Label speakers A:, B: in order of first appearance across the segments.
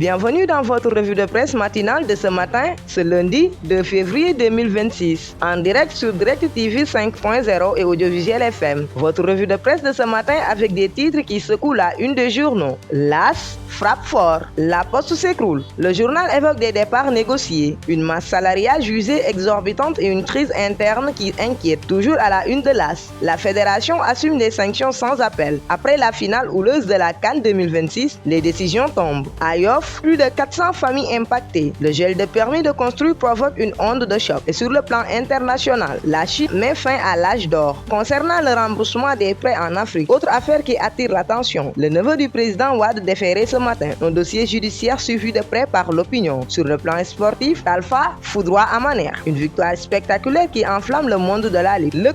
A: Bienvenue dans votre revue de presse matinale de ce matin, ce lundi 2 février 2026, en direct sur Direct TV 5.0 et Audiovisuel FM. Votre revue de presse de ce matin avec des titres qui secouent la une des journaux. L'AS frappe fort, la Poste s'écroule. Le journal évoque des départs négociés, une masse salariale jugée exorbitante et une crise interne qui inquiète. Toujours à la une de l'AS, la fédération assume des sanctions sans appel. Après la finale houleuse de la CAN 2026, les décisions tombent. À Yoff, plus de 400 familles impactées. Le gel de permis de construire provoque une onde de choc. Et sur le plan international, la Chine met fin à l'âge d'or. Concernant le remboursement des prêts en Afrique, autre affaire qui attire l'attention, le neveu du président Wade déféré ce matin, un dossier judiciaire suivi de près par l'opinion. Sur le plan sportif, Talfa foudroie à Maner. Une victoire spectaculaire qui enflamme le monde de la Ligue. Le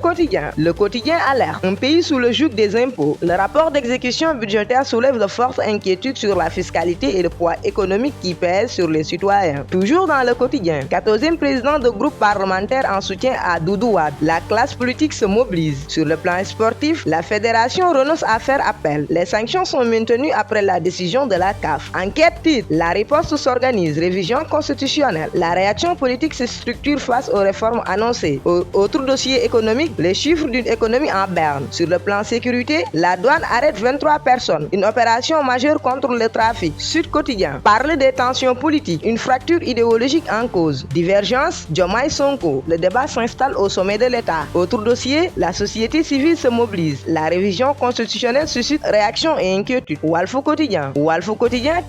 A: quotidien alerte. Un pays sous le joug des impôts. Le rapport d'exécution budgétaire soulève de fortes inquiétudes sur la fiscalité et le poids économique qui pèse sur les citoyens. Toujours dans le quotidien, 14e président de groupe parlementaire en soutien à Doudou Wade. La classe politique se mobilise. Sur le plan sportif, la fédération renonce à faire appel. Les sanctions sont maintenues après la décision de la CAF. Enquête titre, la riposte s'organise, révision constitutionnelle. La réaction politique se structure face aux réformes annoncées. Autre dossier économique, les chiffres d'une économie en berne. Sur le plan sécurité, la douane arrête 23 personnes. Une opération majeure contre le trafic. Sud Quotidien parle des tensions politiques, une fracture idéologique en cause. Divergence, Diomaye Sonko. Le débat s'installe au sommet de l'État. Autre dossier, la société civile se mobilise. La révision constitutionnelle suscite réaction et inquiétude. Walf Quotidien,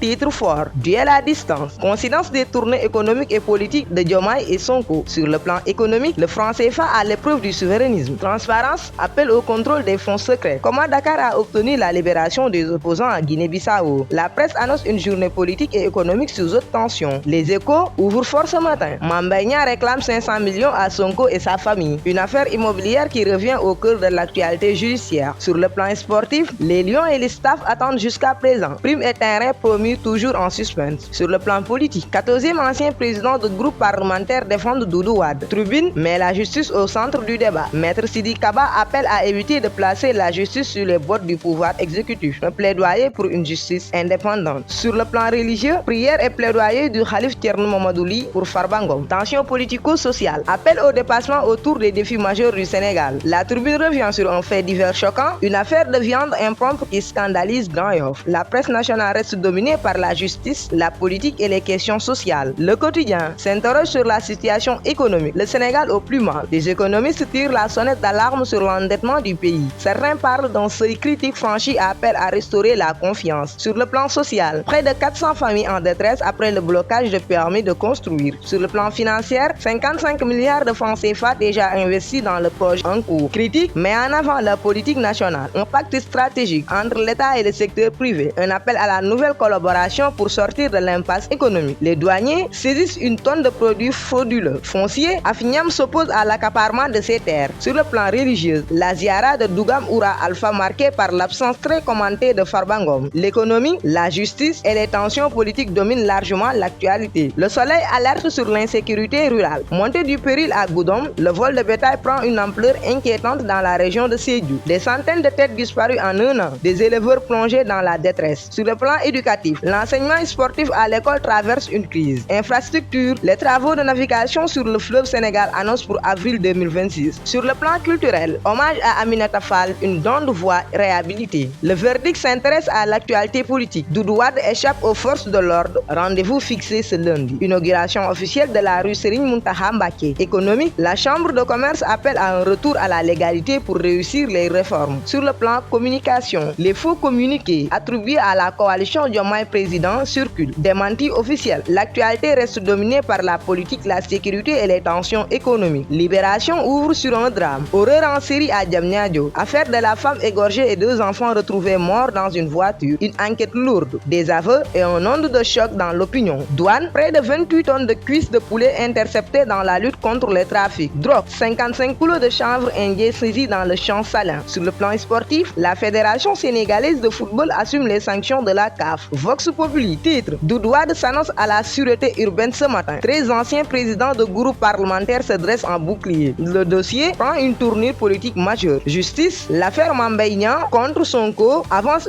A: titre fort. Duel à distance. Coïncidence des tournées économiques et politiques de Diomaye et Sonko. Sur le plan économique, le franc CFA à l'épreuve du souverainisme. Transparence, appel au contrôle des fonds secrets. Comment Dakar a obtenu la libération des opposants à Guinée-Bissau. La presse annonce une journée politique et économique sous haute tension. Les Échos ouvrent fort ce matin. Mame Mbaye Niang réclame 500 millions à Sonko et sa famille. Une affaire immobilière qui revient au cœur de l'actualité judiciaire. Sur le plan sportif, les Lions et les staffs attendent jusqu'à présent. Prime et terrain promis toujours en suspense. Sur le plan politique, 14e ancien président de groupe parlementaire défend Doudou Wade. Tribune met la justice au centre du débat. Maître Sidi Kaba appelle à éviter de placer la justice sur les bottes du pouvoir exécutif. Un plaidoyer pour une justice indépendante. Sur le plan religieux, prière et plaidoyer du Khalif Thierno Mamadou pour Farba Ngom. Tension politico-sociale. Appel au dépassement autour des défis majeurs du Sénégal. La Tribune revient sur un fait divers choquant, une affaire de viande impropre qui scandalise Grand Yoff. La presse nationale reste dominée par la justice, la politique et les questions sociales. Le quotidien s'interroge sur la situation économique. Le Sénégal au plus mal. Les économistes tirent la sonnette d'alarme sur l'endettement du pays. Certains parlent d'un seuil critique franchi et appellent à restaurer la confiance. Sur le plan social, près de 400 familles en détresse après le blocage de permis de construire. Sur le plan financier, 55 milliards de francs CFA déjà investis dans le projet en cours. Critique met en avant la politique nationale. Un pacte stratégique entre l'État et le secteur privé. Un appel à la nouvelle collaboration pour sortir de l'impasse économique. Les douaniers saisissent une tonne de produits frauduleux. Foncier, Afignam s'oppose à l'accaparement de ses terres. Sur le plan religieux, la ziara de Dougam Oura Alpha marquée par l'absence très commentée de Farba Ngom. L'économie, la justice et les tensions politiques dominent largement l'actualité. Le soleil alerte sur l'insécurité rurale. Montée du péril à Goudom, le vol de bétail prend une ampleur inquiétante dans la région de Sédhiou. Des centaines de têtes disparues en un an. Des éleveurs plongés dans la détresse. Sur le plan éducatif, l'enseignement sportif à l'école traverse une crise. Infrastructure, les travaux de navigation sur le fleuve Sénégal annoncent pour avril 2026. Sur le plan culturel, hommage à Aminata Fall, une donne de voix réhabilitée. Le verdict s'intéresse à l'actualité politique. Doudou Wade échappe aux forces de l'ordre. Rendez-vous fixé ce lundi. Inauguration officielle de la rue Serigne Mountakha Mbacké. Économique, la chambre de commerce appelle à un retour à la légalité pour réussir les réformes. Sur le plan communication, les faux communiqués attribués à la coalition Diomaye président circulent. Démenti officiel. L'actualité reste dominée par la politique, la sécurité et les tensions économiques. Libération ouvre sur un drame. Horreur en série à Diamniadio. Affaire de la femme égorgée et 2 enfants retrouvés morts dans une voiture. Une enquête lourde. Des aveux et un onde de choc dans l'opinion. Douane, près de 28 tonnes de cuisses de poulet interceptées dans la lutte contre le trafic. Drogue, 55 kilos de chanvre indien saisis dans le champ salin. Sur le plan sportif, la Fédération sénégalaise de football assume les sanctions de la CAF. Vox Populi, titre, Doudou Wade s'annonce à la sûreté urbaine ce matin. 13 anciens présidents de groupes parlementaires se dressent en bouclier. Le dossier prend une tournure politique majeure. Justice, l'affaire Mame Mbaye Niang contre Sonko avance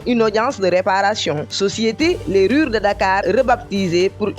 A: une audience de réparation. Société, les rues de Dakar rebaptisées pour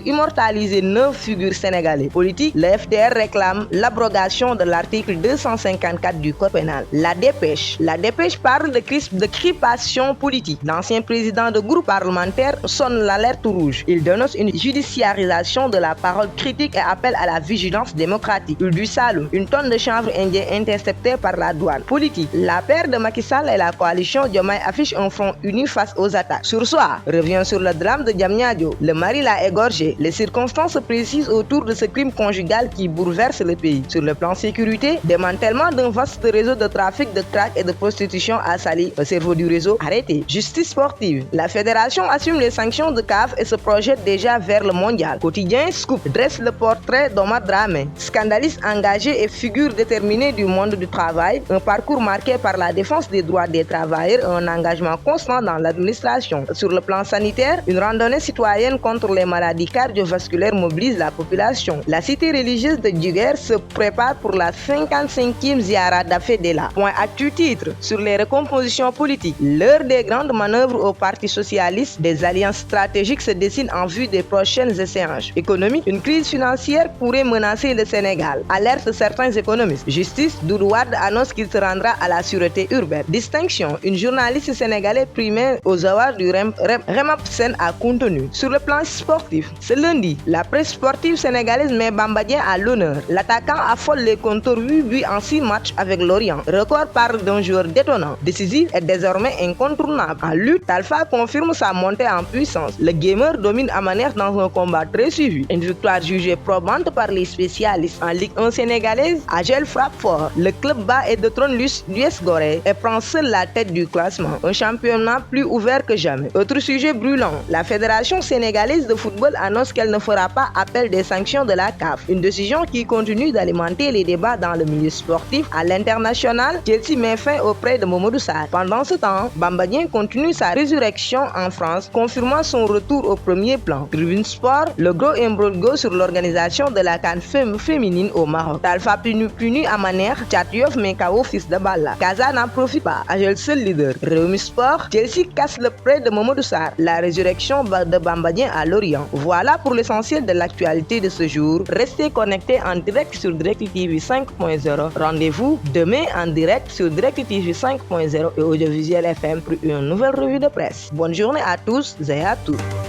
A: immortaliser 9 figures sénégalaises. Politique, le FDR réclame l'abrogation de l'article 254 du Code pénal. La dépêche parle de crispation politique. L'ancien président de groupe parlementaire sonne l'alerte rouge. Il dénonce une judiciarisation de la parole critique et appelle à la vigilance démocratique. Du Saloum, une tonne de chanvre indien interceptée par la douane. Politique, la paire de Macky Sall et la coalition Diomaye affiche un front uni face aux attaques. Soir revient sur le drame de Diamniadio. Le mari l'a égorgé. Les circonstances précises autour de ce crime conjugal qui bouleverse le pays. Sur le plan sécurité, démantèlement d'un vaste réseau de trafic de crack et de prostitution à Saly. Le cerveau du réseau arrêté. Justice sportive. La fédération assume les sanctions de CAF et se projette déjà vers le mondial. Quotidien Scoop dresse le portrait d'Omar Dramé. Scandaliste engagé et figure déterminée du monde du travail. Un parcours marqué par la défense des droits des travailleurs et un engagement constant dans l'administration. Sur le plan sanitaire, une randonnée citoyenne contre les maladies cardiovasculaires mobilise la population. La cité religieuse de Djuguer se prépare pour la 55e Ziara d'Afedela. Point actu titre sur les recompositions politiques. L'heure des grandes manœuvres au Parti socialiste, des alliances stratégiques se dessinent en vue des prochaines échéances. Économique, une crise financière pourrait menacer le Sénégal. Alerte certains économistes. Justice, Doudou Wade annonce qu'il se rendra à la sûreté urbaine. Distinction, une journaliste sénégalaise primée aux awards du Remapsen a contenu. Sur le plan sportif, ce lundi, la presse sportive sénégalaise met Bambadien à l'honneur. L'attaquant affole les compteurs 8 buts en 6 matchs avec Lorient. Record parle d'un joueur détonnant, décisif et désormais incontournable. En lutte, Talfa confirme sa montée en puissance. Le gamer domine Amanère dans un combat très suivi. Une victoire jugée probante par les spécialistes. En Ligue 1 sénégalaise, Agel frappe fort. Le club bat et détrône l'US Gorée et prend seul la tête du classement. Un championnat plus ouvert que jamais. Autre sujet brûlant, la Fédération sénégalaise de football annonce qu'elle ne fera pas appel des sanctions de la CAF. Une décision qui continue d'alimenter les débats dans le milieu sportif. À l'international, Chelsea met fin au prêt de Mamadou Sarr. Pendant ce temps, Bambadien continue sa résurrection en France, confirmant son retour au premier plan. Tribune Sport, le gros imbroglio sur l'organisation de la CAN féminine au Maroc. Talfa puni à manière, Tchatioff met KO fils de Balla. Casa n'en profite pas, Agel seul leader. Réumi Sport, Chelsea casse le prêt de Mamadou Sarr. La résurrection de Bambadien à Lorient. Voilà pour l'essentiel de l'actualité de ce jour. Restez connectés en direct sur Direct TV 5.0. Rendez-vous demain en direct sur Direct TV 5.0 et Audiovisuel FM pour une nouvelle revue de presse. Bonne journée à tous et à toutes.